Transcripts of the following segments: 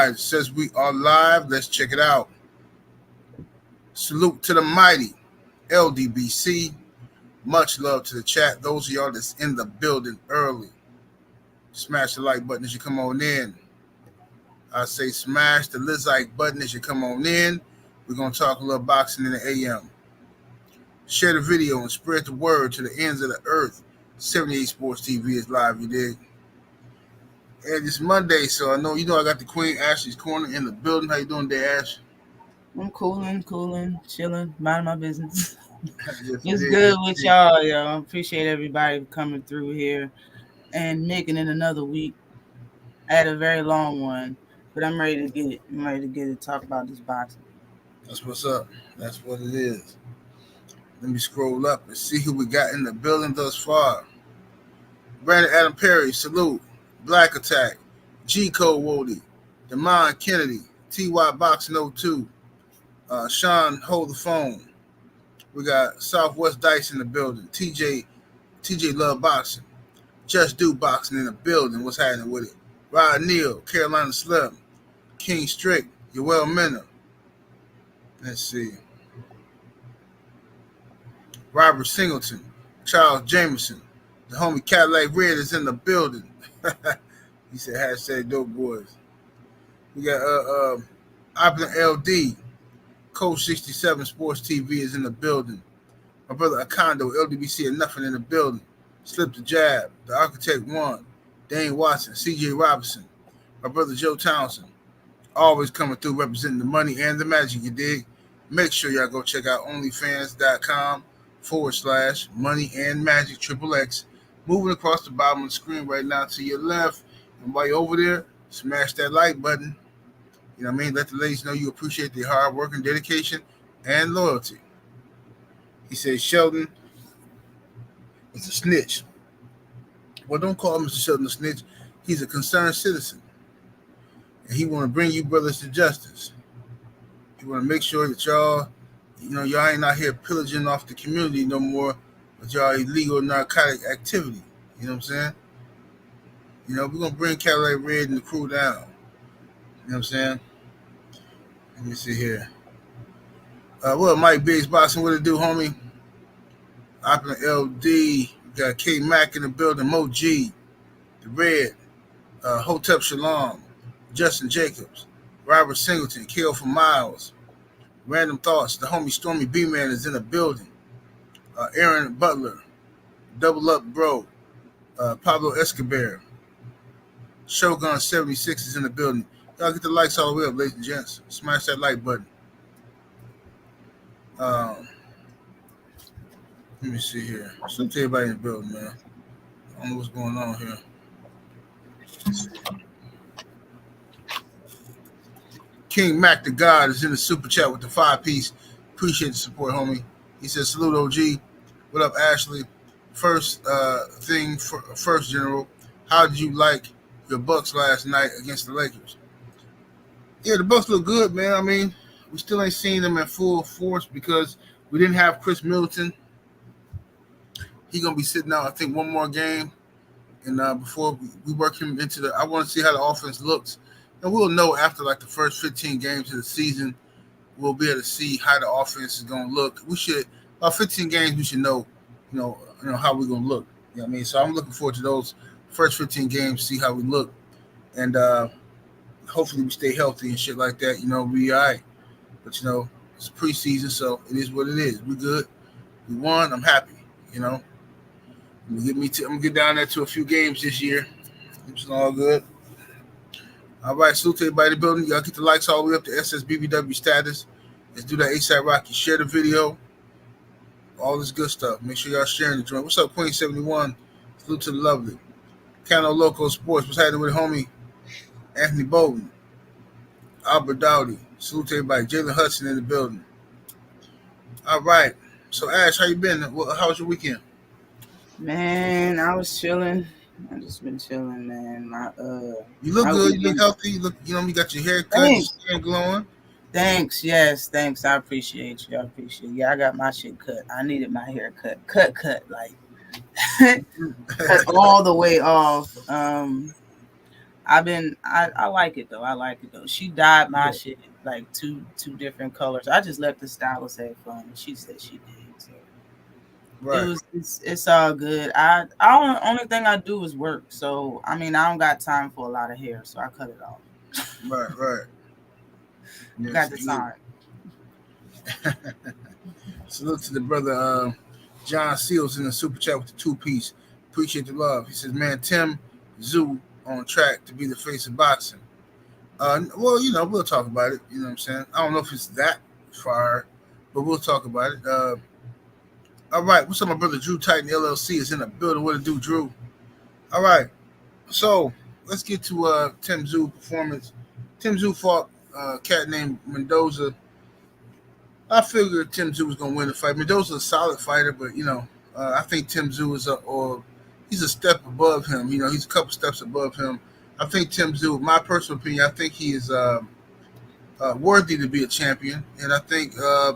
right, it says we are live. Let's check it out. Salute to the mighty Ldbc. Much love to the chat. Those of y'all that's in the building early, smash the like button as you come on in. I say smash the like button as you come on in. We're going to talk a little boxing in the AM. Share the video and spread the word to the ends of the earth. 78 Sports TV is live, you dig? And it's Monday, so I know I got the Queen Ashley's Corner in the building. How you doing there, Ash? I'm cooling, chilling, minding my business. Yes, It's good with y'all, yo. I appreciate everybody coming through here and making it another week. I had a very long one, but I'm ready to get it. I'm ready to get it, talk about this boxing. That's what's up. That's what it is. Let me scroll up and see who we got in the building thus far. Brandon Adam Perry, salute. Black Attack, G Code Wody, Damon Kennedy, TY Boxing 02, Sean Hold the Phone. We got Southwest Dice in the building. TJ Love Boxing. Just Do Boxing in the building. What's happening with it? Rod Neal, Carolina Slim, King Strick, Yoel Minna. Let's see. Robert Singleton, Charles Jameson, the homie Cadillac Red is in the building. He said hashtag dope boys. We got Opulent LD, Coach 67 Sports TV is in the building. My brother Acondo, Ldbc and Nothing in the building. Slip the Jab, the Architect One, Dane Watson, CJ Robinson, my brother Joe Townsend, always coming through representing the money and the magic, you dig? Make sure y'all go check out onlyfans.com/money and magic XXX. Moving across the bottom of the screen right now to your left. And while you're over there, smash that like button. You know what I mean? Let the ladies know you appreciate their hard work and dedication and loyalty. He says Sheldon is a snitch. Well, don't call Mr. Sheldon a snitch. He's a concerned citizen. And he want to bring you brothers to justice. He want to make sure that y'all ain't out here pillaging off the community no more with y'all illegal narcotic activity. You know what I'm saying? We're going to bring Cadillac Red and the crew down. You know what I'm saying? Let me see here. Mike Biggs Boxing, what it do, homie? Opulent LD. We got K Mac in the building. Mo G. The Red. Hotep Shalom. Justin Jacobs. Robert Singleton. Kill for Miles. Random Thoughts. The homie Stormy B-Man is in the building. Aaron Butler. Double Up Bro. Pablo Escobar. Shogun 76 is in the building. Y'all get the likes all the way up, ladies and gents. Smash that like button. Let me see here. So to everybody in the building, man. I don't know what's going on here. King Mac the God is in the super chat with the 5-piece. Appreciate the support, homie. He says, salute OG. What up, Ashley? First General. How did you like your Bucks last night against the Lakers? Yeah, the Bucks look good, man. I mean, we still ain't seen them in full force because we didn't have Chris Middleton. He's going to be sitting out, I think, one more game. And before we work him into I want to see how the offense looks. And we'll know after, like, the first 15 games of the season, we'll be able to see how the offense is going to look. About 15 games, we should know, how we're going to look. You know what I mean? So I'm looking forward to those first 15 games, see how we look. And hopefully we stay healthy and shit like that. We'll be all right. But, it's preseason, so it is what it is. We good. We won. I'm happy, I'm going to get down there to a few games this year. It's all good. All right, salute to everybody in the building. Y'all get the likes all the way up to SSBBW status. Let's do that ASAP Rocky. Share the video. All this good stuff. Make sure y'all sharing the joint. What's up, Queen 71? Salute to the lovely. Cano Loco Sports. What's happening with homie? Anthony Bowden. Albert Dowdy. Salute to everybody. Jalen Hudson in the building. All right. So, Ash, how you been? How was your weekend? Man, I was chilling. I just been chilling, man. You look good. You look healthy. You look, you got your hair cut, your skin glowing. Thanks. Yes, thanks. I appreciate you. Yeah, I got my shit cut. I needed my hair cut. Cut, like cut all the way off. I like it though. I like it though. She dyed my Yeah. shit like two different colors. I just let the stylist have fun. She said she did. So Right. it's all good. Only thing I do is work. So I mean I don't got time for a lot of hair, so I cut it off. Right. Right. Got Yes, the indeed. sign. Salute to the brother John Seals in the super chat with the 2-piece. Appreciate the love. He says, "Man, Tim Tszyu on track to be the face of boxing." Well, we'll talk about it. You know what I'm saying? I don't know if it's that far, but we'll talk about it. All right. What's up, my brother Drew Titan LLC is in the building. What to do, Drew? All right. So let's get to Tim Tszyu performance. Tim Tszyu fought a cat named Mendoza. I figured Tim Tszyu was gonna win the fight. Mendoza's a solid fighter, but I think Tim Tszyu he's a step above him. He's a couple steps above him. I think Tim Tszyu, my personal opinion, I think he is worthy to be a champion, and I think I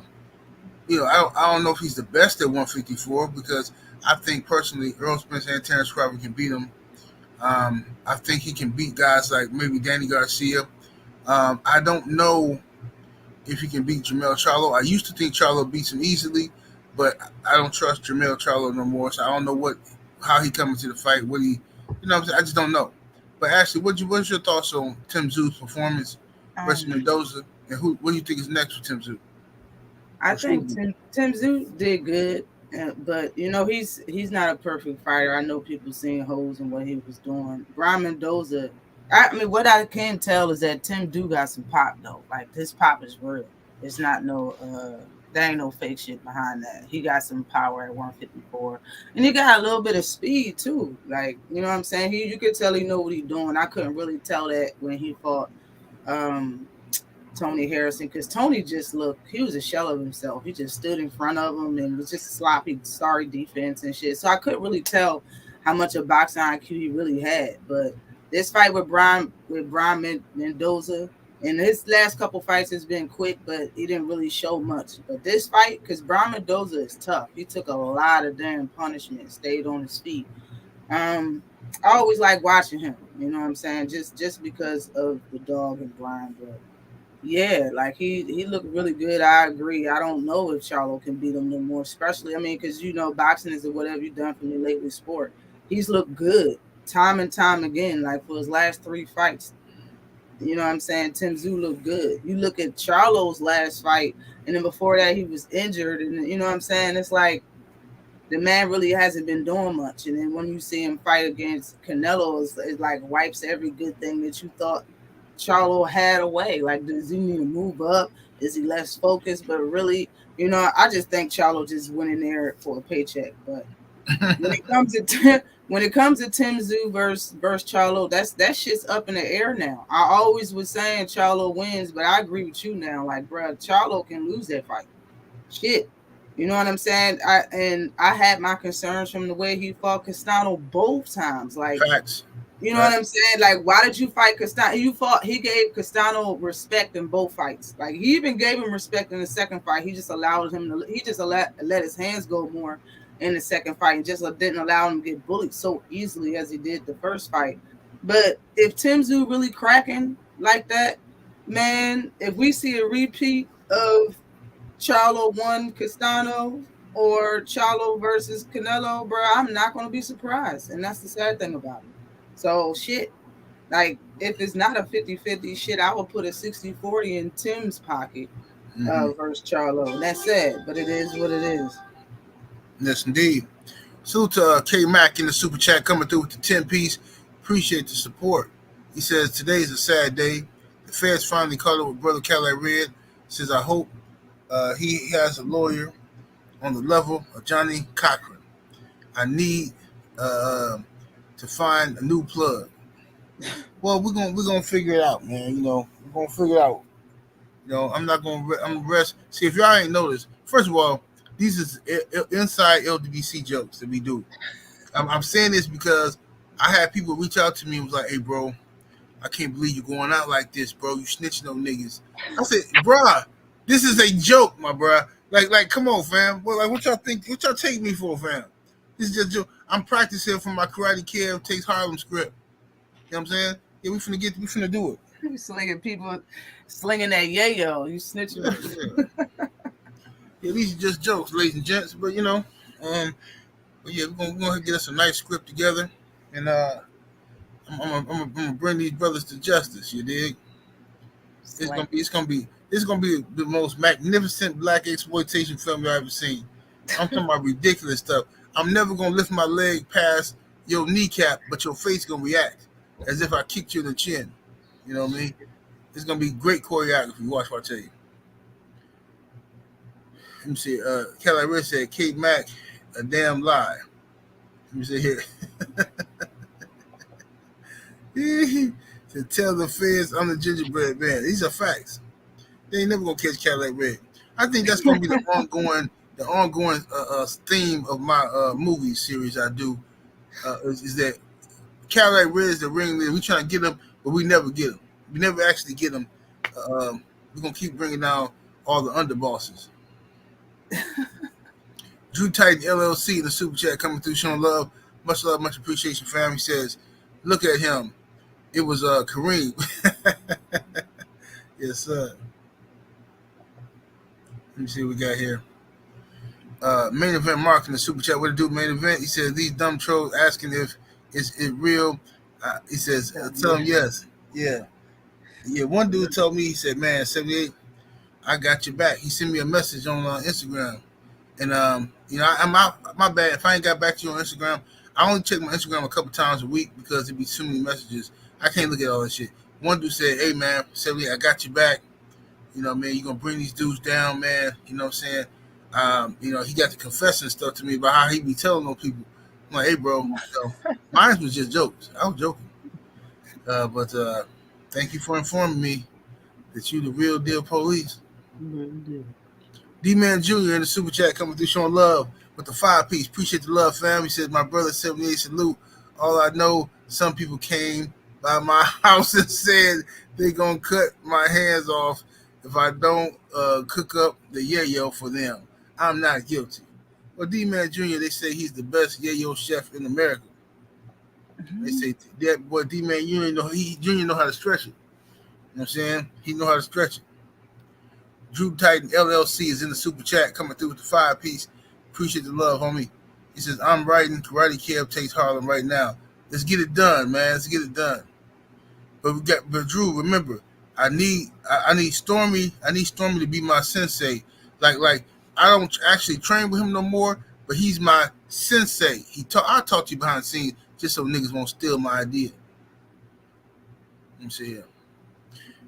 don't know if he's the best at 154 because I think personally Earl Spence and Terrence Crawford can beat him. I think he can beat guys like maybe Danny Garcia. I don't know if he can beat Jermell Charlo. I used to think Charlo beats him easily, but I don't trust Jermell Charlo no more. So I don't know how he comes to the fight. What he, I just don't know. But Ashley, what's your thoughts on Tim Tszyu's performance versus Um, Mendoza, and what do you think is next for Tim Tszyu? I Or should think be? Tim Tszyu did good, but he's not a perfect fighter. I know people seeing holes in what he was doing. Brian Mendoza. I mean, what I can tell is that Tim do got some pop though. Like his pop is real. It's not no there ain't no fake shit behind that. He got some power at 154, and he got a little bit of speed too. Like you know what I'm saying. You could tell he know what he's doing. I couldn't really tell that when he fought. Um, Tony Harrison because Tony just looked, he was a shell of himself. He just stood in front of him and was just sloppy, sorry defense and shit. So I couldn't really tell how much of boxing IQ he really had. But this fight with Brian Mendoza and his last couple fights has been quick, but he didn't really show much. But this fight, because Brian Mendoza is tough, he took a lot of damn punishment, stayed on his feet. I always like watching him, you know what I'm saying? Just because of the dog and Brian, but yeah, like he looked really good. I agree. I don't know if Charlo can beat him no more, especially I mean, because boxing is a whatever you done for me lately sport. He's looked good time and time again. Like for his last three fights, you know what I'm saying? Tim Tszyu looked good. You look at Charlo's last fight, and then before that he was injured, and you know what I'm saying? It's like the man really hasn't been doing much. And then when you see him fight against Canelo, it like wipes every good thing that you thought Charlo had away. Like, does he need to move up? Is he less focused? But really, I just think Charlo just went in there for a paycheck. But when it comes to Tim Tszyu versus Charlo, that shit's up in the air now. I always was saying Charlo wins, but I agree with you now. Like, bro, Charlo can lose that fight. Shit. You know what I'm saying? I had my concerns from the way he fought Castano both times. Like, Facts. you know Right. what I'm saying? Like, why did you fight Castano? He gave Castano respect in both fights. Like, he even gave him respect in the second fight. He just let his hands go more in the second fight and just didn't allow him to get bullied so easily as he did the first fight. But if Tim Tszyu really cracking like that, man, if we see a repeat of Charlo won Castano or Charlo versus Canelo, bro, I'm not going to be surprised. And that's the sad thing about it. So, shit, like, if it's not a 50-50, shit, I will put a 60-40 in Tim's pocket versus Charlo. And that's sad, but it is what it is. Yes, indeed. Salute to K Mac in the super chat coming through with the 10-piece. Appreciate the support. He says, today is a sad day. The feds finally caught up with Brother Cadillac Red. Says, I hope he has a lawyer on the level of Johnny Cochran. I need to find a new plug. Well, we're gonna figure it out, man. We're gonna figure it out. I'm not gonna I'm rest. See, if y'all ain't noticed, first of all, these is inside Ldbc jokes that we do. I'm saying this because I had people reach out to me and was like, "Hey, bro, I can't believe you're going out like this, bro. You snitching on niggas." I said, "Bruh, this is a joke, my bruh. Like, come on, fam. Well, like, what y'all think? What y'all take me for, fam? This is just a joke. I'm practicing for my Karate Kid takes Harlem script. You know what I'm saying? Yeah, we finna do it. You slinging people, slinging that yayo. You snitching. Yeah. Yeah, these are just jokes, ladies and gents. But but yeah, we're gonna get us a nice script together, and I'm gonna bring these brothers to justice. You dig? Slang. It's gonna be the most magnificent black exploitation film I've ever seen. I'm talking about ridiculous stuff. I'm never gonna lift my leg past your kneecap, but your face gonna react as if I kicked you in the chin. You know what I mean? It's gonna be great choreography. Watch what I tell you. Let me see. Kelly Rich said Kate Mack, a damn lie. Let me see here. To tell the feds I'm the gingerbread man. These are facts. They ain't never gonna catch Cadillac Red. I think that's gonna be the ongoing theme of my movie series I do. Is that Cadillac Red is the ringleader. We trying to get him, but we never get him. We never actually get him. We're gonna keep bringing down all the underbosses. Drew Titan LLC in the super chat coming through, showing love, much appreciation. Family says, look at him. It was Kareem. Yes, sir. Let me see what we got here. Main event Mark in the super chat. What to do? Main event. He says these dumb trolls asking if it's it real. He says tell them yes. Yeah. One dude told me, he said, man, 78, I got your back. He sent me a message on Instagram, and I'm out. My bad if I ain't got back to you on Instagram. I only check my Instagram a couple times a week because it'd be too many messages. I can't look at all that shit. One dude said, hey man, 78, I got your back. You know, man, you're gonna bring these dudes down, man. You know what I'm saying? He got the confessing stuff to me about how he be telling those people. I'm like, hey, bro, mine was just jokes. I was joking. But thank you for informing me that you the real deal police. D-Man Jr. in the super chat coming through showing love with the 5-piece. Appreciate the love, fam. He says, my brother 78 salute. All I know, some people came by my house and said they gonna cut my hands off if I don't cook up the yayo for them. I'm not guilty. Well, D-Man Jr., they say he's the best yayo chef in America. Mm-hmm. They say that boy D-Man Jr. know how to stretch it. You know what I'm saying? He know how to stretch it. Drew Titan LLC is in the super chat coming through with the 5-piece. Appreciate the love, homie. He says, I'm writing Karate Kid takes Harlem right now. Let's get it done, man. Let's get it done. But Drew, remember, I need Stormy. I need Stormy to be my sensei. Like I don't actually train with him no more, but he's my sensei. I'll talk to you behind the scenes just so niggas won't steal my idea. Let me see here.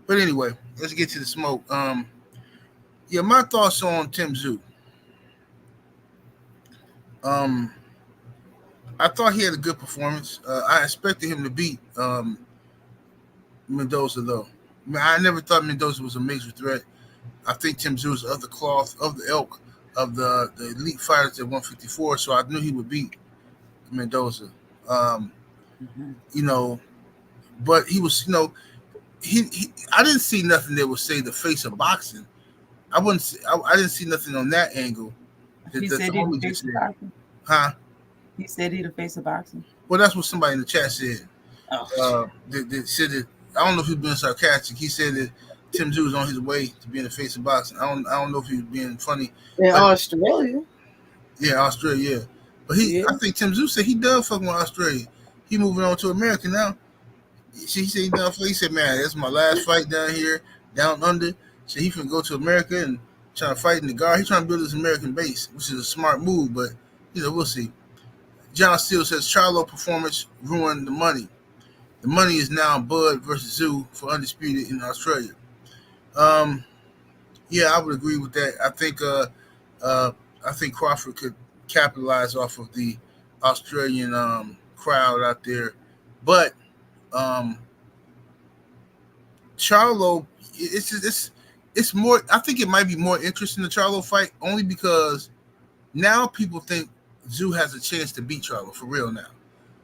But anyway, let's get to the smoke. My thoughts on Tszyu. I thought he had a good performance. I expected him to beat Mendoza, though. I never thought Mendoza was a major threat. I think Tszyu is of the cloth, of the ilk, of the elite fighters at 154, so I knew he would beat Mendoza. But he was, I didn't see nothing that would say the face of boxing. I didn't see nothing on that angle. He said he'd the face of boxing. Huh? He said he'd the face of boxing. Well, that's what somebody in the chat said. They said that, I don't know if he was being sarcastic. He said that Tszyu was on his way to being the face of boxing. I don't know if he was being funny. In Australia. Yeah, Australia. Yeah. But I think Tszyu said he done fucking with Australia. He moving on to America now. He said he done. He said, man, that's my last fight down here, down under. So he finna go to America and try to fight in the guard. He's trying to build his American base, which is a smart move, but we'll see. John Steele says Charlo performance ruined the money. The money is now Bud versus Tszyu for undisputed in Australia. I would agree with that. I think Crawford could capitalize off of the Australian crowd out there, but Charlo, it's more. I think it might be more interesting in the Charlo fight only because now people think Tszyu has a chance to beat Charlo for real now,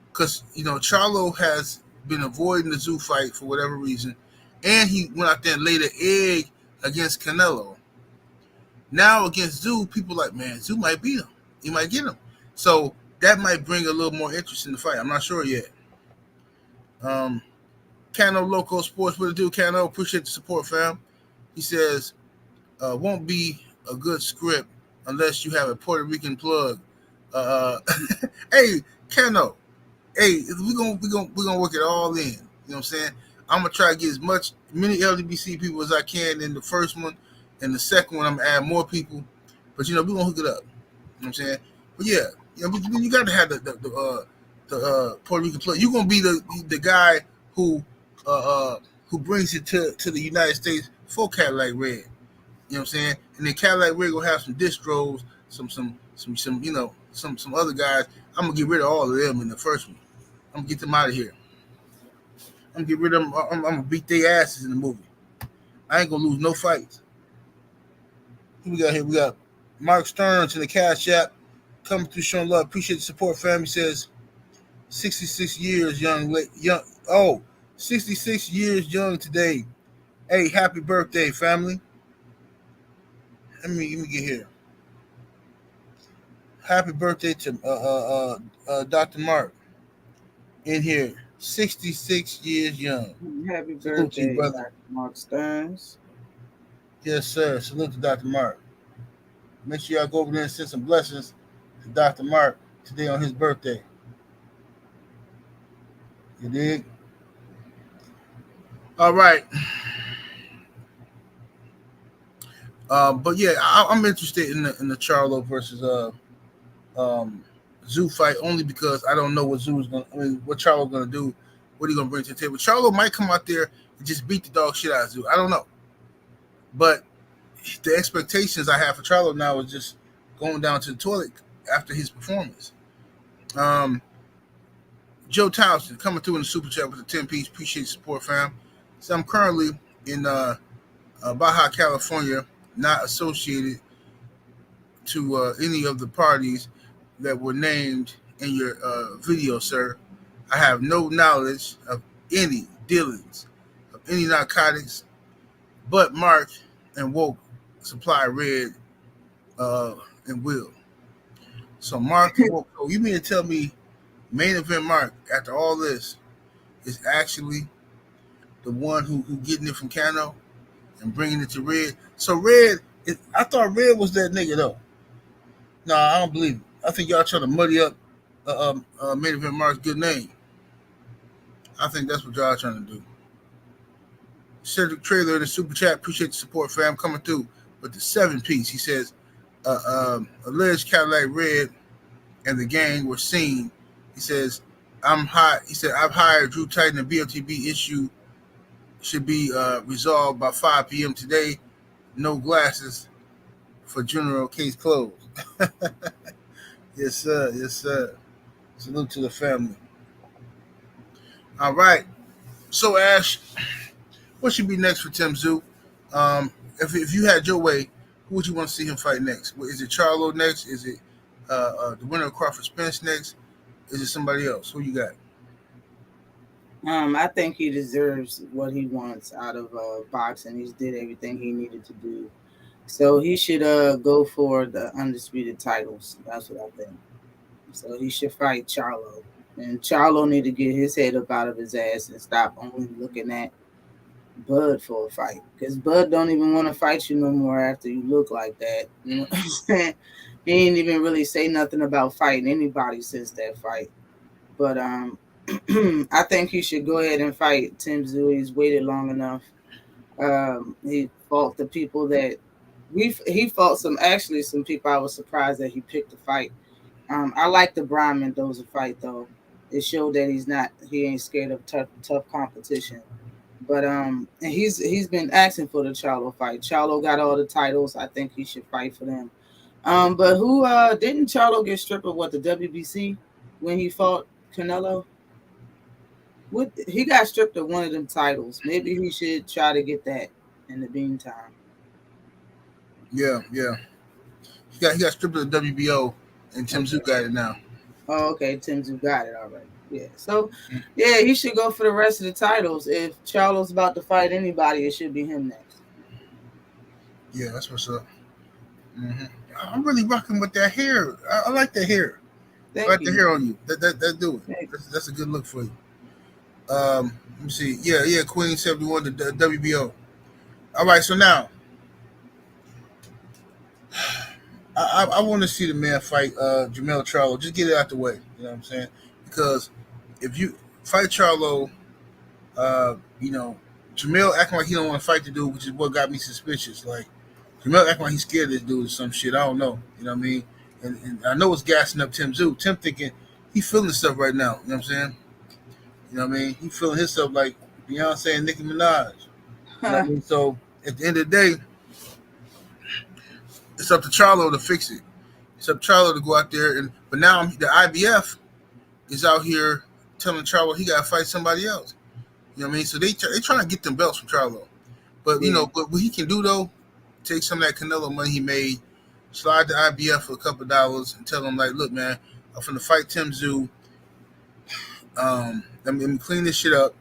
because Charlo has been avoiding the Tszyu fight for whatever reason, and he went out there and laid an egg against Canelo. Now against Tszyu, people like, man, Tszyu might beat him. He might get him. So that might bring a little more interest in the fight. I'm not sure yet. Cano Loco Sports, what it do, Cano? Appreciate the support, fam. He says, won't be a good script unless you have a Puerto Rican plug. Uh, hey, Cano, hey, we gonna work it all in. You know what I'm saying? I'm gonna try to get many LDBC people as I can in the first one, and the second one I'm gonna add more people. But we're gonna hook it up. You know what I'm saying? But yeah, you got to have the Puerto Rican plug. You're gonna be the guy who brings it to the United States for Cadillac Red. You know what I'm saying? And then Cadillac Red gonna have some distros, some other guys. I'm gonna get rid of all of them in the first one. I'm gonna get them out of here. I'm gonna get rid of them. I'm gonna beat their asses in the movie. I ain't gonna lose no fights. Who we got here? We got Mark Stearns in the Cash App coming through showing love. Appreciate the support, fam. He says 66 years young. 66 years young today. Hey, happy birthday, family. Let me get here. Happy birthday to Dr. Mark in here. 66 years young. Happy birthday, you, Dr. Mark Stearns. Yes, sir. Salute to Dr. Mark. Make sure y'all go over there and send some blessings to Dr. Mark today on his birthday. You dig? All right. But yeah, I'm interested in the Charlo versus Tszyu fight only because I don't know what what Charlo's gonna do, what he gonna bring to the table. Charlo might come out there and just beat the dog shit out of Tszyu. I don't know, but the expectations I have for Charlo now is just going down to the toilet after his performance. Joe Townsend coming through in the super chat with the 10-piece. Appreciate the support, fam. So I'm currently in Baja California, not associated to any of the parties that were named in your video, sir. I have no knowledge of any dealings of any narcotics, but Mark and Woke supply Red and Will. So Mark and Woke, you mean to tell me Main Event Mark, after all this, is actually the one who getting it from Cano and bringing it to Red? So Red, I thought Red was that nigga though. No, I don't believe it. I think y'all trying to muddy up Main Event Mark's good name. I think that's what y'all trying to do. Cedric Trailer in the super chat. Appreciate the support, fam, coming through with the 7-piece. He says, alleged Cadillac Red and the gang were seen. He says, I've hired Drew Titan. The BLTB issue should be resolved by 5 p.m. today. No glasses for general case closed. Yes, sir. Yes, sir. Salute to the family. All right. So, Ash, what should be next for Tim Tszyu? If you had your way, who would you want to see him fight next? Is it Charlo next? Is it the winner of Crawford Spence next? Is it somebody else? Who you got? I think he deserves what he wants out of boxing. He's did everything he needed to do. So he should go for the undisputed titles. That's what I think. So he should fight Charlo. And Charlo need to get his head up out of his ass and stop only looking at Bud for a fight. Because Bud don't even want to fight you no more after you look like that. You know what I'm saying? He ain't even really say nothing about fighting anybody since that fight. But I think he should go ahead and fight Tim Tszyu. He's waited long enough. He fought the people that he fought some people I was surprised that he picked to fight. I like the Brian Mendoza fight though. It showed that he ain't scared of tough competition. But and he's been asking for the Charlo fight. Charlo got all the titles. I think he should fight for them. But who didn't Charlo get stripped of the WBC when he fought Canelo? He got stripped of one of them titles. Maybe he should try to get that in the meantime. Yeah. He got stripped of the WBO, and Tim Tszyu got it now. Oh, okay. Tim Tszyu got it already. Yeah. So, yeah, he should go for the rest of the titles. If Charlo's about to fight anybody, it should be him next. Yeah, that's what's up. Mm-hmm. I'm really rocking with that hair. I like that hair. I like the hair on you. That do it. That's a good look for you. Let me see. Yeah, Queen 71, the WBO. All right, so now I want to see the man fight Jamel Charlo. Just get it out the way. You know what I'm saying? Because if you fight Charlo, you know, Jamel acting like he don't want to fight the dude, which is what got me suspicious. Like Jamel acting like he's scared of this dude or some shit. I don't know. You know what I mean? And I know it's gassing up Tszyu. Tim thinking he feeling stuff right now. You know what I'm saying? You know what I mean? He feeling himself like Beyonce and Nicki Minaj. You know what I mean? So at the end of the day, it's up to Charlo to fix it. It's up to Charlo to go out there and. But now the IBF is out here telling Charlo he got to fight somebody else. You know what I mean? So they trying to get them belts from Charlo. But you know, but what he can do though, take some of that Canelo money he made, slide the IBF for a couple of dollars, and tell them like, look, man, I'm finna fight Tszyu. Let me clean this shit up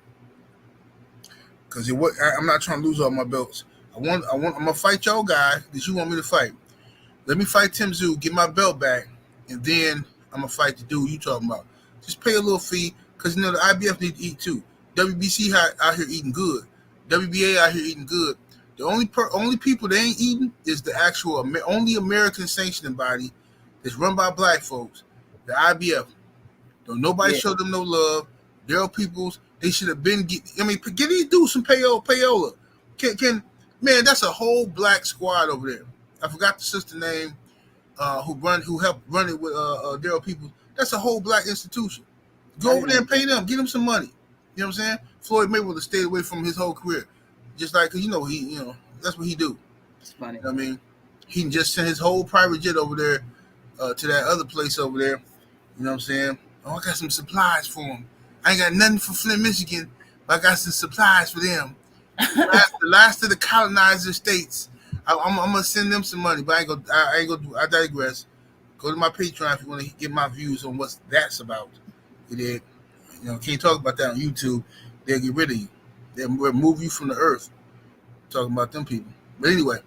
because I'm not trying to lose all my belts. I'm gonna fight your guy that you want me to fight. Let me fight Tszyu, get my belt back, and then I'm gonna fight the dude you talking about. Just pay a little fee because you know the IBF need to eat too. WBC out here eating good. WBA out here eating good. The only people they ain't eating is the actual only American sanctioning body that's run by black folks, the IBF. Don't nobody show them no love. Daryl Peoples, they should have been. Get these dudes some payola. Can man, that's a whole black squad over there. I forgot the sister name who helped run it with Daryl Peoples. That's a whole black institution. Go over there and pay them. Get them some money. You know what I'm saying? Floyd Mayweather stayed away from his whole career, just like cause that's what he do. It's funny. You know what I mean, he can just send his whole private jet over there to that other place over there. You know what I'm saying? Oh, I got some supplies for him. I ain't got nothing for Flint, Michigan, but I got some supplies for them. The last of the colonizer states. I'm gonna send them some money, but I ain't gonna do. I digress. Go to my Patreon if you want to get my views on what that's about. You did. You know, can't talk about that on YouTube. They'll get rid of you. They'll remove you from the earth. Talking about them people. But anyway,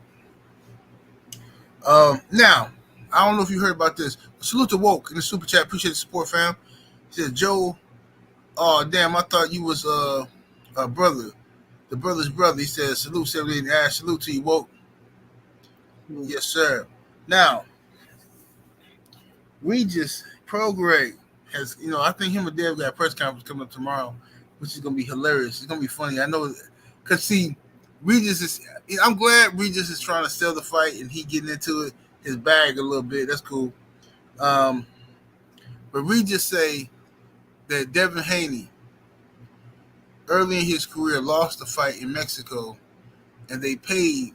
now I don't know if you heard about this. Salute to Woke in the super chat. Appreciate the support, fam. He said, Joe. Oh damn! I thought you was a brother. The brother's brother. He said, salute 78 Ash. Salute to you, Woke. Yes, sir. Now, Regis Prograis has, I think him and Dave got a press conference coming up tomorrow, which is going to be hilarious. It's going to be funny. I know, because see, I'm glad Regis is trying to sell the fight and he getting into it, his bag a little bit. That's cool. But Regis say that Devin Haney, early in his career, lost the fight in Mexico, and they paid,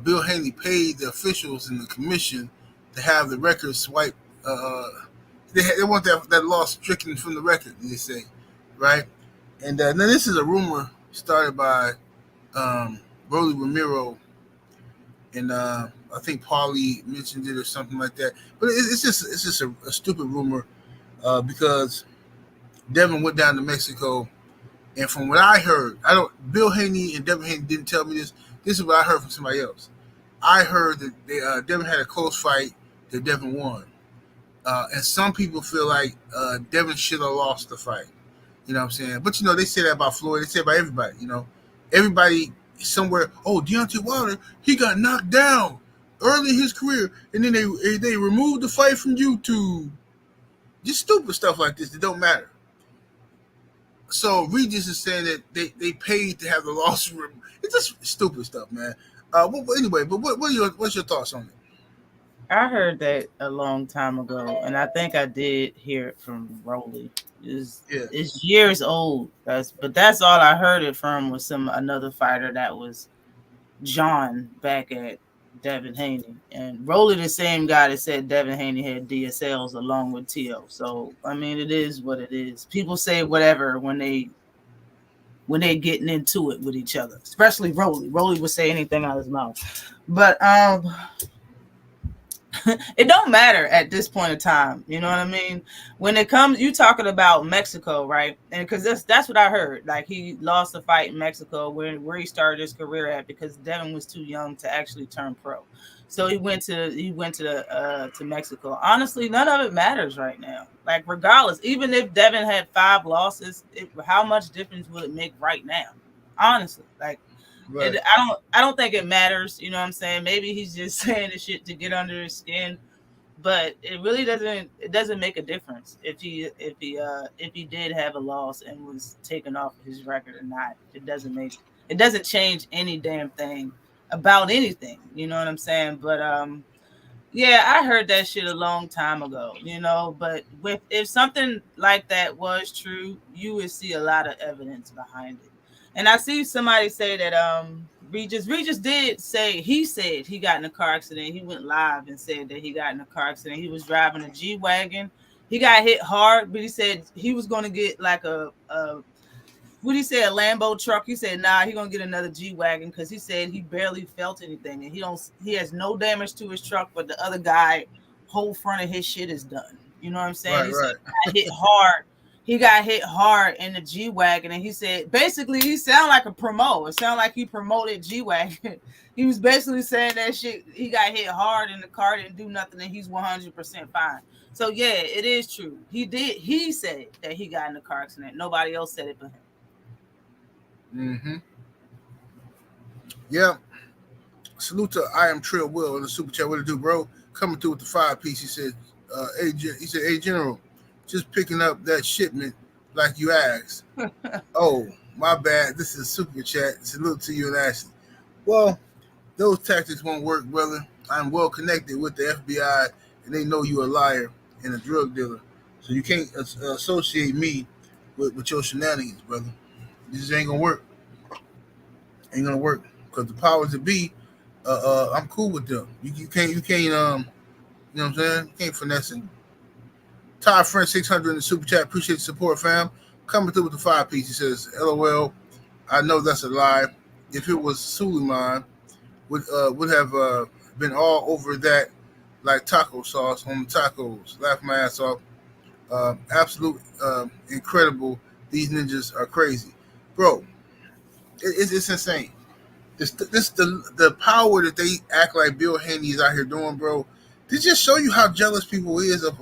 Bill Haney paid the officials in the commission to have the record swiped. They want that loss stricken from the record, they say, right? And now this is a rumor started by Rolly Ramiro, and I think Paulie mentioned it or something like that. But it's just a stupid rumor because Devin went down to Mexico, and from what I heard, Bill Haney and Devin Haney didn't tell me this. This is what I heard from somebody else. I heard that Devin had a close fight that Devin won. And some people feel like Devin should have lost the fight. You know what I'm saying? But, they say that about Floyd. They say about everybody, Everybody somewhere, Deontay Wilder, he got knocked down early in his career, and then they removed the fight from YouTube. Just stupid stuff like this that don't matter. So Regis is saying that they paid to have the loss. It's just stupid stuff, man. Anyway, but what's your thoughts on it? I heard that a long time ago, and I think I did hear it from Rolly. It's years old. That's all I heard it from was another fighter that was John back at Devin Haney. And Rolly the same guy that said Devin Haney had DSLs along with Tszyu. So I mean it is what it is. People say whatever when they getting into it with each other, especially Rolly. Rolly would say anything out of his mouth. But it don't matter at this point in time. You know what I mean? When it comes, you talking about Mexico, right? And because that's what I heard. Like he lost a fight in Mexico where he started his career at because Devin was too young to actually turn pro. So he went to Mexico. Honestly, none of it matters right now. Like regardless, even if Devin had 5 losses, how much difference will it make right now? Honestly, like Right. I don't think it matters. You know what I'm saying? Maybe he's just saying the shit to get under his skin, but it really doesn't. It doesn't make a difference if he did have a loss and was taken off his record or not. It doesn't change any damn thing about anything. You know what I'm saying? But yeah, I heard that shit a long time ago, you know. But if something like that was true, you would see a lot of evidence behind it. And I see somebody say that Regis did say he said he got in a car accident. He went live and said that he got in a car accident. He was driving a G wagon. He got hit hard, but he said he was going to get like a what he said, a Lambo truck. He said, nah, he gonna get another G wagon because he said he barely felt anything and he has no damage to his truck, but the other guy, whole front of his shit is done. You know what I'm saying? Right, He right. said he got hit hard. He got hit hard in the G wagon, and he said basically he sounded like a promo. It sounded like he promoted G wagon. He was basically saying that shit. He got hit hard and the car didn't do nothing, and he's 100% fine. So yeah, it is true. He did. He said that he got in a car accident. Nobody else said it but him. Mm-hmm. Yeah. Salute to I am Trill Will in the super chat. What to do, bro? Coming through with the 5-piece. He said, hey General, just picking up that shipment like you asked. Oh, my bad. This is super chat. Salute to you and Ashley. Well, those tactics won't work, brother. I'm well connected with the FBI, and they know you're a liar and a drug dealer. So you can't associate me with your shenanigans, brother. This ain't gonna work. Ain't gonna work because the powers that be, I'm cool with them. You can't you know what I'm saying? You can't finesse it. Todd French 600 in the super chat. Appreciate the support, fam. Coming through with the 5-piece. He says, "LOL. I know that's a lie. If it was Suleiman, would have been all over that like taco sauce on the tacos. Laugh my ass off. Absolute incredible. These ninjas are crazy, bro. It's insane. The power that they act like Bill Haney is out here doing, bro. This just show you how jealous people is of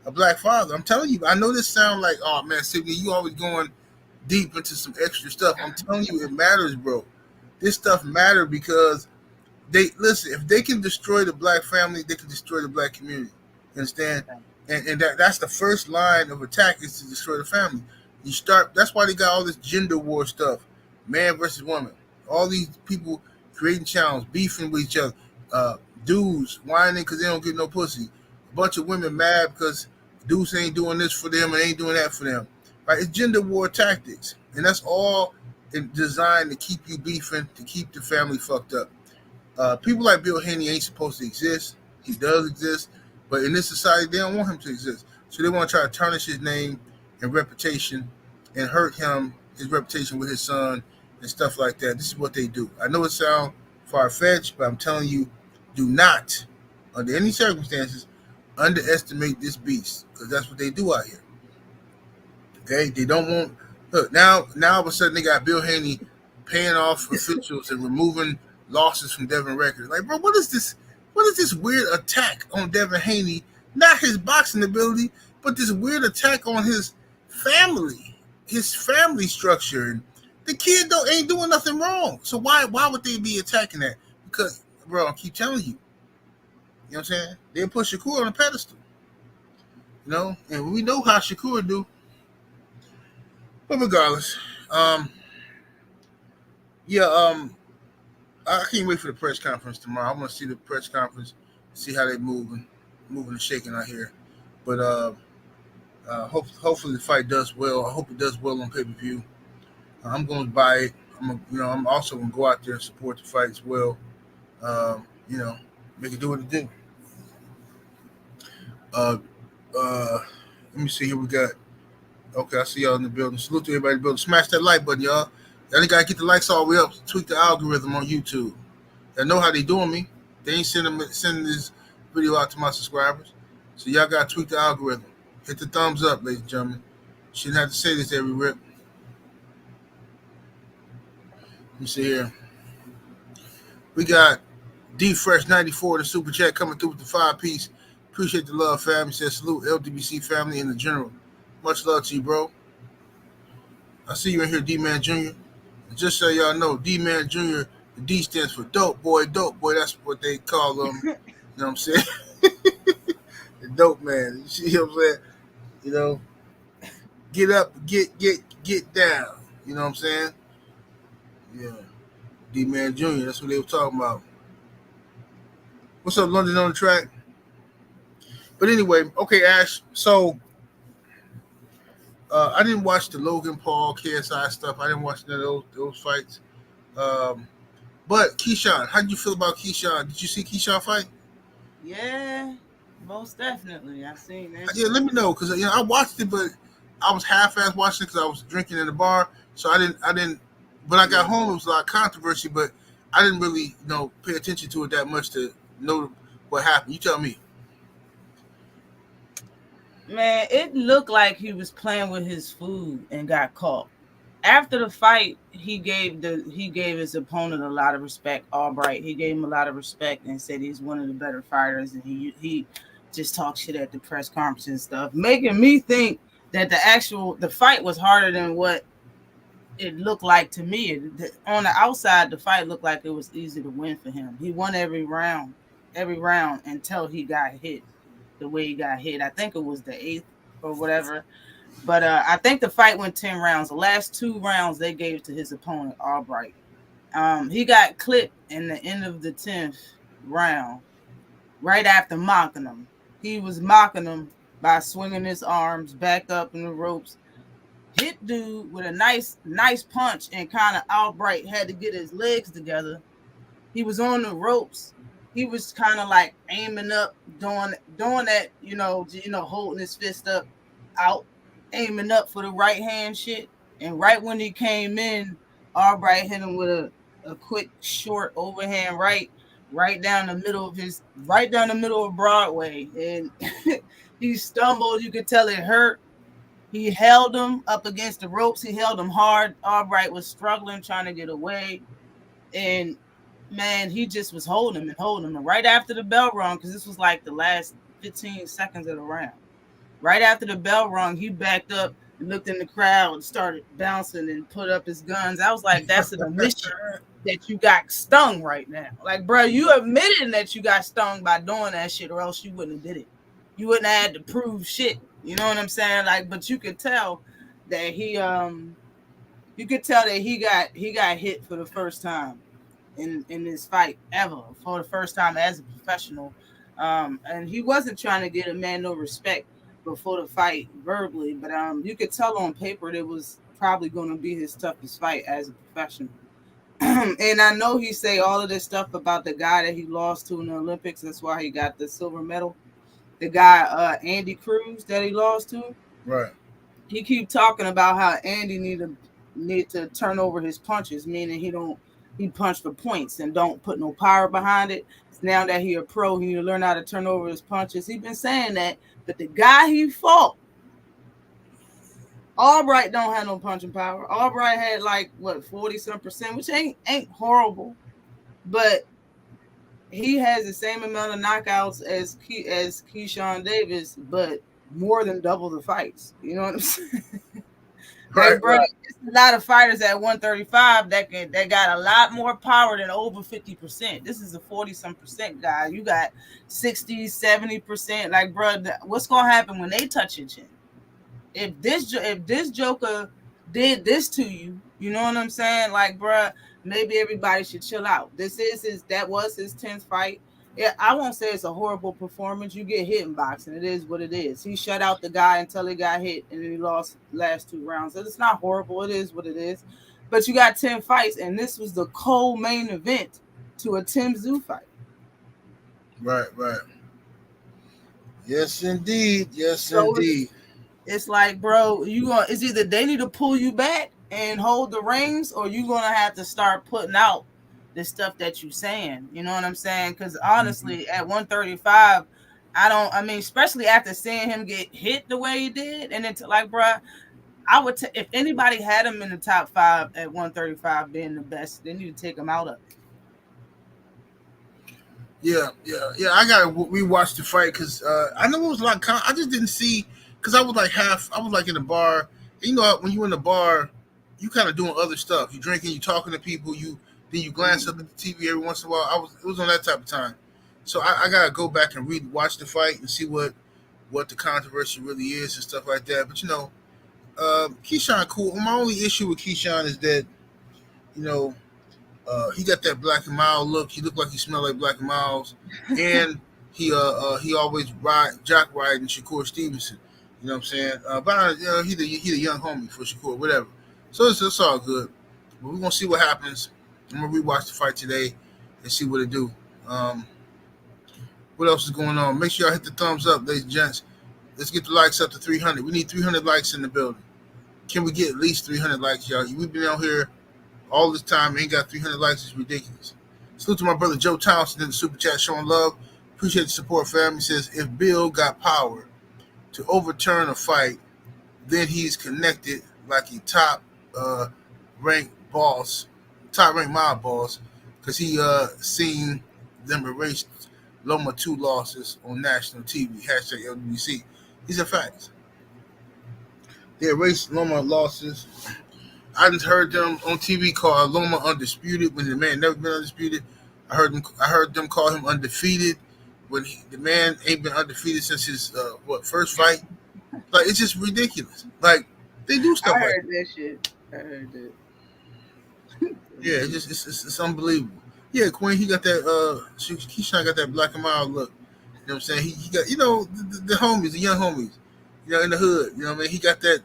a black father. I'm telling you. I know this sound like, oh man, Sydney, you always going deep into some extra stuff. I'm telling you, it matters, bro. This stuff matters because they listen. If they can destroy the black family, they can destroy the black community. You understand? And that's the first line of attack is to destroy the family. You start. That's why they got all this gender war stuff, man versus woman. All these people creating channels, beefing with each other. Dudes whining because they don't get no pussy. A bunch of women mad because dudes ain't doing this for them and ain't doing that for them. Right? It's gender war tactics, and that's all designed to keep you beefing, to keep the family fucked up. People like Bill Haney ain't supposed to exist. He does exist, but in this society, they don't want him to exist. So they want to try to tarnish his name and reputation and hurt his reputation with his son and stuff like that. This is what they do. I know it sounds far-fetched, but I'm telling you, do not, under any circumstances, underestimate this beast because that's what they do out here. Okay? They don't want... Look, now all of a sudden they got Bill Haney paying off officials and removing losses from Devin Records. Like, bro, what is this? What is this weird attack on Devin Haney? Not his boxing ability, but this weird attack on his family structure. And the kid ain't doing nothing wrong. So why would they be attacking that? Because, bro, I keep telling you. You know what I'm saying? They put Shakur on a pedestal. You know? And we know how Shakur do. But regardless, I can't wait for the press conference tomorrow. I want to see the press conference, see how they moving and shaking out here. But hopefully the fight does well. I hope it does well on pay-per-view. I'm going to buy it. I'm also going to go out there and support the fight as well. Make it do what it do. Let me see here. We got. Okay, I see y'all in the building. Salute to everybody in the building. Smash that like button, y'all. Y'all got to get the likes all the way up. Tweak the algorithm on YouTube. Y'all know how they doing me. They ain't sending this video out to my subscribers. So y'all got to tweak the algorithm. Hit the thumbs up, ladies and gentlemen. Shouldn't have to say this every rip. Let me see here. We got D Fresh 94 the super chat coming through with the 5-piece. Appreciate the love, fam. He says salute Ldbc family in the general. Much love to you, bro. I see you in here, D-Man Jr. And just so y'all know, D-Man Jr., the D stands for dope boy. Dope boy, that's what they call him. You know what I'm saying? The dope man. You see what I'm saying? You know, get up, get down. You know what I'm saying? Yeah. D-Man Jr., that's what they were talking about. What's up, London on the track? But anyway, okay, Ash. So I didn't watch the Logan Paul KSI stuff. I didn't watch none of those fights. But Keyshawn, how did you feel about Keyshawn? Did you see Keyshawn fight? Yeah, most definitely. I seen that. Yeah, let me know because I watched it, but I was half-ass watching it because I was drinking in the bar. So I didn't. When I got home, it was a lot of controversy, but I didn't really pay attention to it that much to know what happened. You tell me. Man, it looked like he was playing with his food and got caught. After the fight, he gave his opponent a lot of respect. Albright, he gave him a lot of respect and said he's one of the better fighters. And he just talked shit at the press conference and stuff, making me think that the fight was harder than what it looked like to me. On the outside, the fight looked like it was easy to win for him. He won every round until he got hit. The way he got hit, I think it was the 8th or whatever. But I think the fight went 10 rounds. The last 2 rounds they gave to his opponent, Albright. He got clipped in the end of the 10th round, right after mocking him. He was mocking him by swinging his arms back up in the ropes. Hit dude with a nice punch, and kind of Albright had to get his legs together. He was on the ropes. He was kind of like aiming up, doing that, holding his fist up, out, aiming up for the right hand shit. And right when he came in, Albright hit him with a quick short overhand right down the middle of Broadway, and he stumbled. You could tell it hurt. He held him up against the ropes. He held him hard. Albright was struggling, trying to get away, and man, he just was holding him. And right after the bell rung, because this was like the last 15 seconds of the round. Right after the bell rung, he backed up and looked in the crowd and started bouncing and put up his guns. I was like, that's an admission that you got stung right now. Like, bro, you admitted that you got stung by doing that shit, or else you wouldn't have did it. You wouldn't have had to prove shit. You know what I'm saying? Like, but you could tell that he got hit for the first time in this fight ever, for the first time as a professional. And he wasn't trying to get a man no respect before the fight verbally, but you could tell on paper that it was probably going to be his toughest fight as a professional. And I know he say all of this stuff about the guy that he lost to in the Olympics. That's why he got the silver medal. The guy Andy Cruz that he lost to. Right. He keep talking about how Andy need to turn over his punches, meaning he punch for points and don't put no power behind it. Now that he a pro, he need to learn how to turn over his punches. He been saying that, but the guy he fought, Albright don't have no punching power. Albright had 40-some%, which ain't horrible, but he has the same amount of knockouts as Keyshawn Davis, but more than double the fights. You know what I'm saying? Right. It's a lot of fighters at 135 that got a lot more power than over 50%. This is a 40-some% guy. You got 60, 70%. Like, bro, what's gonna happen when they touch your chin? If this Joker did this to you, you know what I'm saying? Like, bro, maybe everybody should chill out. That was his 10th fight. Yeah, I won't say it's a horrible performance. You get hit in boxing. It is what it is. He shut out the guy until he got hit, and then he lost the last 2 rounds. So it's not horrible. It is what it is. But you got 10 fights, and this was the co-main event to a Tszyu fight. Right. Yes, indeed. Indeed. It's like, bro, it's either they need to pull you back and hold the reins, or you're gonna have to start putting out the stuff that you're saying. You know what I'm saying? Because honestly, at 135, I mean, especially after seeing him get hit the way he did, and it's like, bro, I would, if anybody had him in the top 5 at 135 being the best, they need to take him out of it. Yeah. I gotta rewatch the fight because I know it was a lot. I just didn't see because I was like half. I was like in the bar. You know, when you in the bar, you kind of doing other stuff. You drinking, you talking to people. Then you glance up at the TV every once in a while. It was on that type of time. So I gotta go back and watch the fight and see what the controversy really is and stuff like that. But Keyshawn cool. My only issue with Keyshawn is that you know he got that Black and Mild look. He looked like he smelled like Black and Miles, and he always jock riding Shakur Stevenson. You know what I'm saying? But he the young homie for Shakur, whatever. So it's all good. But we're gonna see what happens. I'm gonna rewatch the fight today and see what it do. Um, what else is going on? Make sure y'all hit the thumbs up, ladies and gents. Let's get the likes up to 300. We need 300 likes in the building. Can we get at least 300 likes, y'all? We've been out here all this time ain't got 300 likes. It's ridiculous. Salute to my brother Joe Townsend in the super chat showing love. Appreciate the support, fam. He says if Bill got power to overturn a fight, then he's connected like a ranked boss, top ranked mob boss, because he seen them erase Loma 2 losses on national TV. Hashtag Ldbc. These are facts. They erased Loma losses. I just heard them on TV call Loma undisputed when the man never been undisputed. I heard them call him undefeated when the man ain't been undefeated since his first fight. Like it's just ridiculous. Like they do stuff I like heard that shit. I heard that. yeah, it's unbelievable. Yeah, Queen, he got that. Keyshawn got that Black and Mild look. You know what I'm saying? He got the homies, the young homies. In the hood. You know what I mean? He got that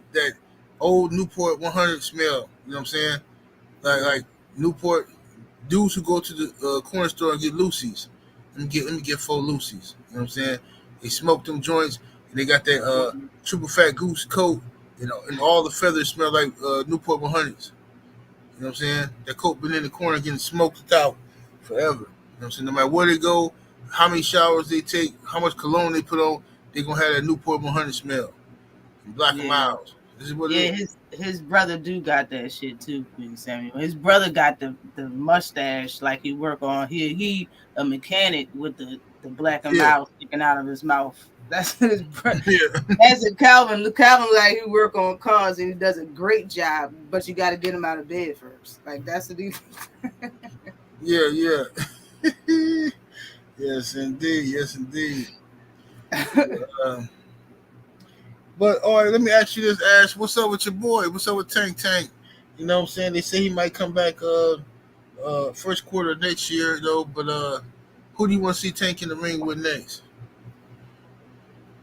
old Newport 100 smell. You know what I'm saying? Like Newport dudes who go to the corner store and get Lucy's. Let me get 4 Lucy's. You know what I'm saying? They smoke them joints and they got that triple fat goose coat. And all the feathers smell like Newport 100s. You know what I'm saying? That coat been in the corner getting smoked out forever. You know what I'm saying? No matter where they go, how many showers they take, how much cologne they put on, they gonna have that Newport 100 smell. Black and Miles. This is what it is. His brother do got that shit too, Queen Samuel. His brother got the mustache like he work on. He a mechanic with the Black and Miles sticking out of his mouth. That's his brother. Yeah. That's it, Calvin. Calvin like he work on cars and he does a great job, but you got to get him out of bed first. Like that's the deal. Yeah. Yes, indeed. But all right, let me ask you this, Ash. What's up with your boy? What's up with Tank? You know what I'm saying? They say he might come back first quarter of next year though, but who do you want to see Tank in the ring with next?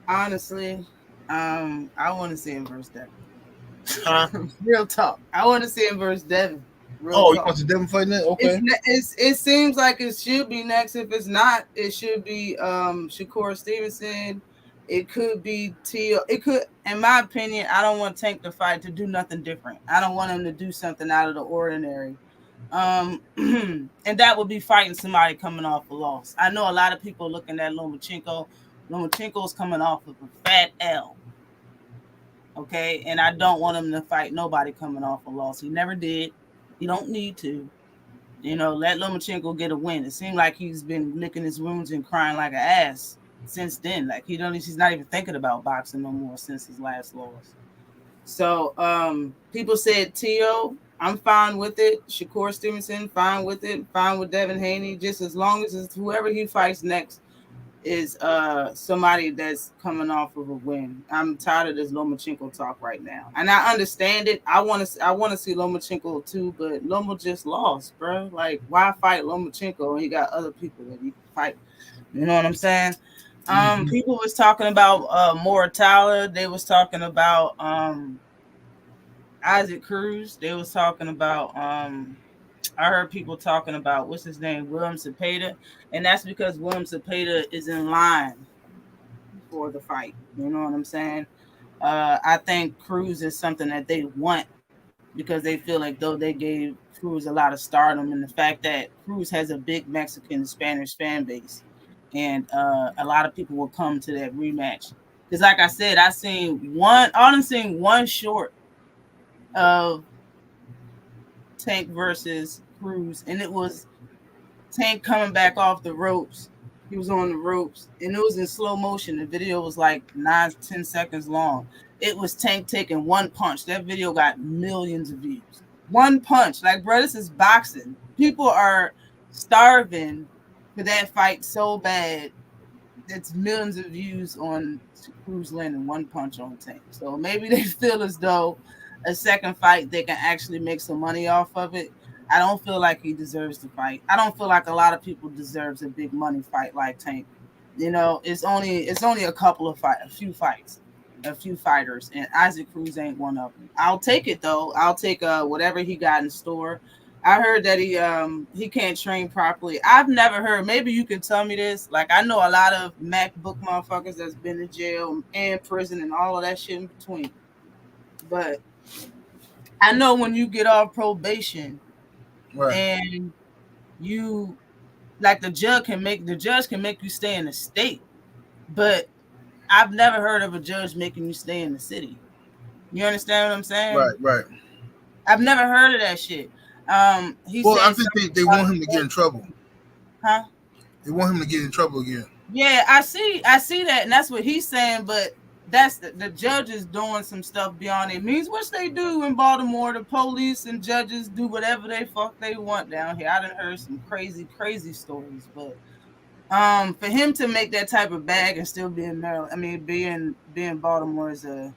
Honestly, I want to see him versus Devin. Huh? Real talk. I want to see him versus Devin. You want the Devin fight next? Okay. It seems like it should be next. If it's not, it should be Shakur Stevenson. It could be Tszyu. It could, in my opinion, I don't want Tank to fight to do nothing different. I don't want him to do something out of the ordinary. And that would be fighting somebody coming off a loss. I know a lot of people looking at Lomachenko. Lomachenko's coming off of a fat L. Okay, and I don't want him to fight nobody coming off a loss. He never did. He don't need to. Let Lomachenko get a win. It seemed like he's been licking his wounds and crying like an ass since then. Like he's not even thinking about boxing no more since his last loss. So people said Tszyu, I'm fine with it. Shakur Stevenson, fine with it. Fine with Devin Haney, just as long as it's whoever he fights next is somebody that's coming off of a win. I'm tired of this Lomachenko talk right now, and I understand it. I want to see Lomachenko too, but Loma just lost, bro. Like, why fight Lomachenko when he got other people that he can fight? You know what I'm saying? People was talking about Moratala. They was talking about Isaac Cruz. They was talking about I heard people talking about what's his name, William Cepeda, and that's because William Cepeda is in line for the fight. You know what I'm saying? I think Cruz is something that they want because they feel like though they gave Cruz a lot of stardom, and the fact that Cruz has a big Mexican Spanish fan base, and a lot of people will come to that rematch. Because, like I said, I've seen one short of Tank versus Cruz, and it was Tank coming back off the ropes. He was on the ropes, and it was in slow motion. The video was like 9-10 seconds long. It was Tank taking one punch. That video got millions of views. One punch, like, bro, this is boxing. People are starving for that fight so bad. It's millions of views on Cruz landing one punch on Tank. So maybe they feel as though a second fight they can actually make some money off of it. I don't feel like he deserves to fight. I don't feel like a lot of people deserves a big money fight like Tank. It's only a few fights, a few fighters, and Isaac Cruz ain't one of them. I'll take it though. I'll take whatever he got in store. I heard that he can't train properly. I've never heard. Maybe you can tell me this. Like, I know a lot of MacBook motherfuckers that's been in jail and prison and all of that shit in between. But I know when you get off probation, Right. and you, like, the judge can make you stay in the state, but I've never heard of a judge making you stay in the city. You understand what I'm saying? Right. I've never heard of that shit. He Well, I said think they want him to get in trouble. huh? They want him to get in trouble again. Yeah, I see that, and that's what he's saying. But that's the judge is doing some stuff beyond their means, which they do in Baltimore. The police and judges do whatever they fuck they want down here. I done heard some crazy stories, but for him to make that type of bag and still be in Maryland, I mean, being Baltimore is a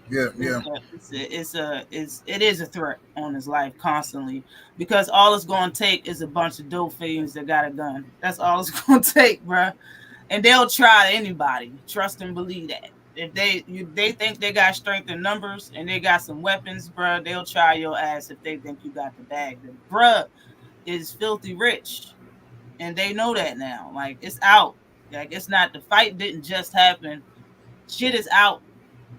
Yeah. it is a threat on his life constantly, because all it's going to take is a bunch of dope fiends that got a gun. That's all it's going to take, bro. And they'll try anybody. Trust and believe that. If they think they got strength in numbers and they got some weapons, bro, they'll try your ass if they think you got the bag. The bruh is filthy rich, and they know that now. Like, it's out. Like, it's not, the fight didn't just happen. Shit is out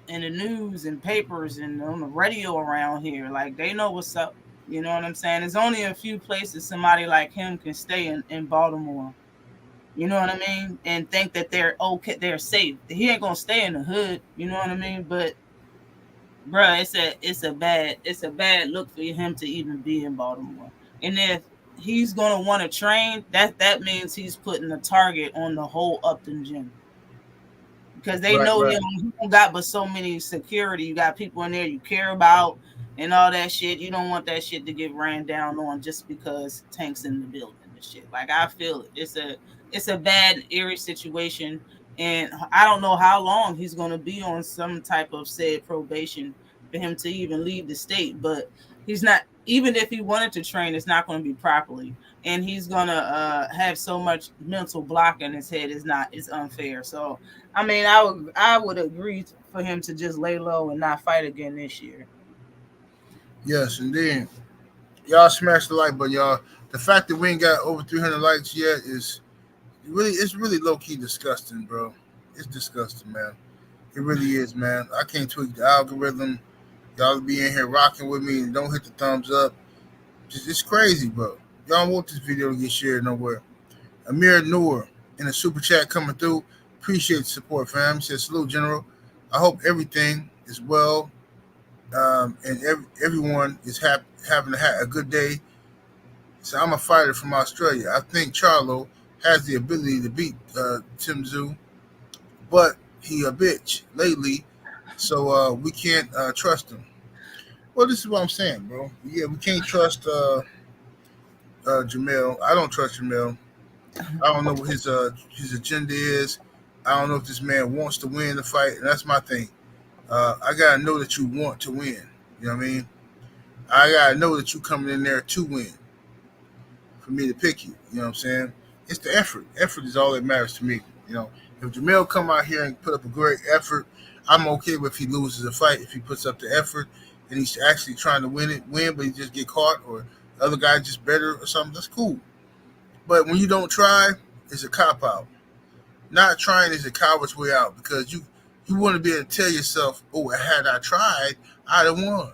in the news and papers and on the radio around here. Like, they know what's up. You know what I'm saying? There's only a few places somebody like him can stay in Baltimore. You know what I mean? And think that they're okay, they're safe. He ain't gonna stay in the hood. You know what I mean? But, bruh, it's a bad look for him to even be in Baltimore. And if he's gonna want to train, that means he's putting a target on the whole Upton gym, because they know him. He don't got but so many security. You got people in there you care about and all that shit. You don't want that shit to get ran down on just because Tank's in the building and shit. Like, I feel it. It's a bad, eerie situation, and I don't know how long he's going to be on some type of said probation for him to even leave the state. But he's not. Even if he wanted to train, it's not going to be properly, and he's going to have so much mental block in his head. It's unfair. So, I mean, I would agree for him to just lay low and not fight again this year. Yes, and then y'all smash the like button, y'all. The fact that we ain't got over 300 likes yet is it's really low key disgusting, bro. It's disgusting, man. It really is, man. I can't tweak the algorithm. Y'all be in here rocking with me and don't hit the thumbs up. It's crazy, bro. Y'all don't want this video to get shared nowhere. Amir Noor in a super chat coming through. Appreciate the support, fam. He says, salute, General. I hope everything is well, and everyone is having a good day. So I'm a fighter from Australia. I think Charlo has the ability to beat Tszyu, but he a bitch lately, so we can't trust him. Well, this is what I'm saying, bro. Yeah, we can't trust Jamel. I don't trust Jamel. I don't know what his agenda is. I don't know if this man wants to win the fight, and that's my thing. I gotta know that you want to win. You know what I mean? I gotta know that you coming in there to win for me to pick you. You know what I'm saying? It's the effort. Effort is all that matters to me. You know, if Jamel come out here and put up a great effort, I'm okay with if he loses a fight. If he puts up the effort and he's actually trying to win, but he just get caught, or the other guy just better or something, that's cool. But when you don't try, it's a cop out. Not trying is a coward's way out, because you want to be able to tell yourself, oh, had I tried, I'd have won.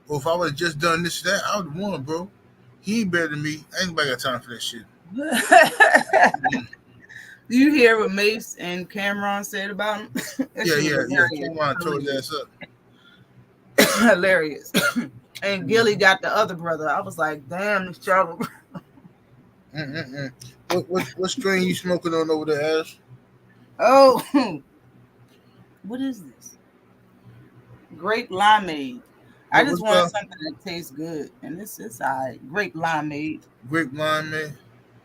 Or if I would have just done this or that, I would have won, bro. He ain't better than me. Ain't nobody got time for that shit. Do you hear what Mace and Cameron said about him? That Yeah, shit was yeah, yeah. hilarious. Cameron tore his ass up. Hilarious. And Gilly got the other brother. I was like, damn, this Charlo. What strain you smoking on over there, Ash? Oh, what is this? Grape limeade. I just What's wanted called? something that tastes good, and this is grape limeade. Grape lime, man.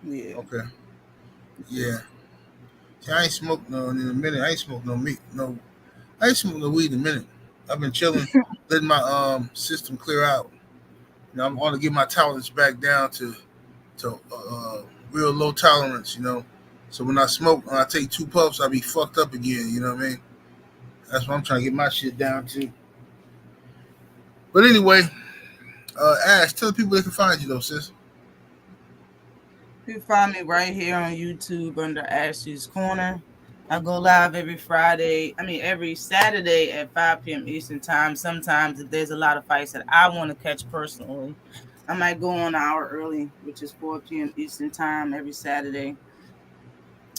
Yeah, Okay. this Yeah. is. See, I ain't smoked no in a minute. I ain't smoked no meat. No, I ain't smoked no weed in a minute. I've been chilling, letting my system clear out. I'm going to get my tolerance back down to real low tolerance. So when I smoke, when I take 2 puffs, I be fucked up again. You know what I mean? That's what I'm trying to get my shit down to. But anyway, Ash, tell the people they can find you though, sis. You can find me right here on YouTube under Ashley's Corner. I go live every Saturday at 5 p.m. Eastern Time. Sometimes, if there's a lot of fights that I want to catch personally, I might go on an hour early, which is 4 p.m. Eastern Time every Saturday.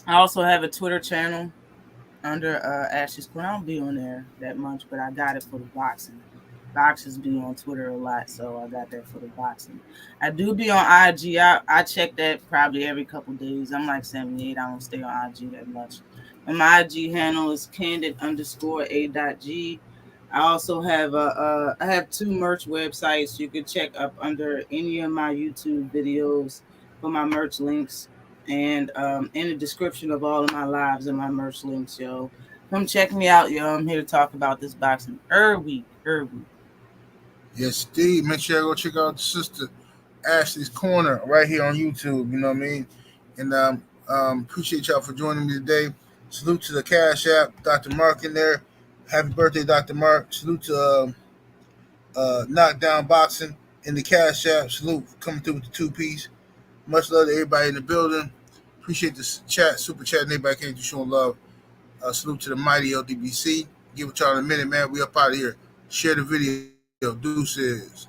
I also have a Twitter channel under Ashley's Corner. I don't be on there that much, but I got it for the boxing. Boxers be on Twitter a lot, so I got that for the boxing. I do be on IG. I check that probably every couple days. I'm like 78. I don't stay on IG that much. And my IG handle is candid_a.g. I also have I have 2 merch websites you can check up under any of my YouTube videos for my merch links. And in the description of all of my lives and my merch links, yo. Come check me out, yo. I'm here to talk about this boxing every week. Yes, Steve. Make sure you go check out the sister Ashley's Corner right here on YouTube. You know what I mean? And appreciate y'all for joining me today. Salute to the Cash App, Dr. Mark in there. Happy birthday, Dr. Mark. Salute to Knockdown Boxing in the Cash App. Salute for coming through with the 2-piece. Much love to everybody in the building. Appreciate the chat, super chat, and everybody came through showing love. Salute to the mighty Ldbc. Give it y'all in a minute, man. We up out of here. Share the video. Deuces.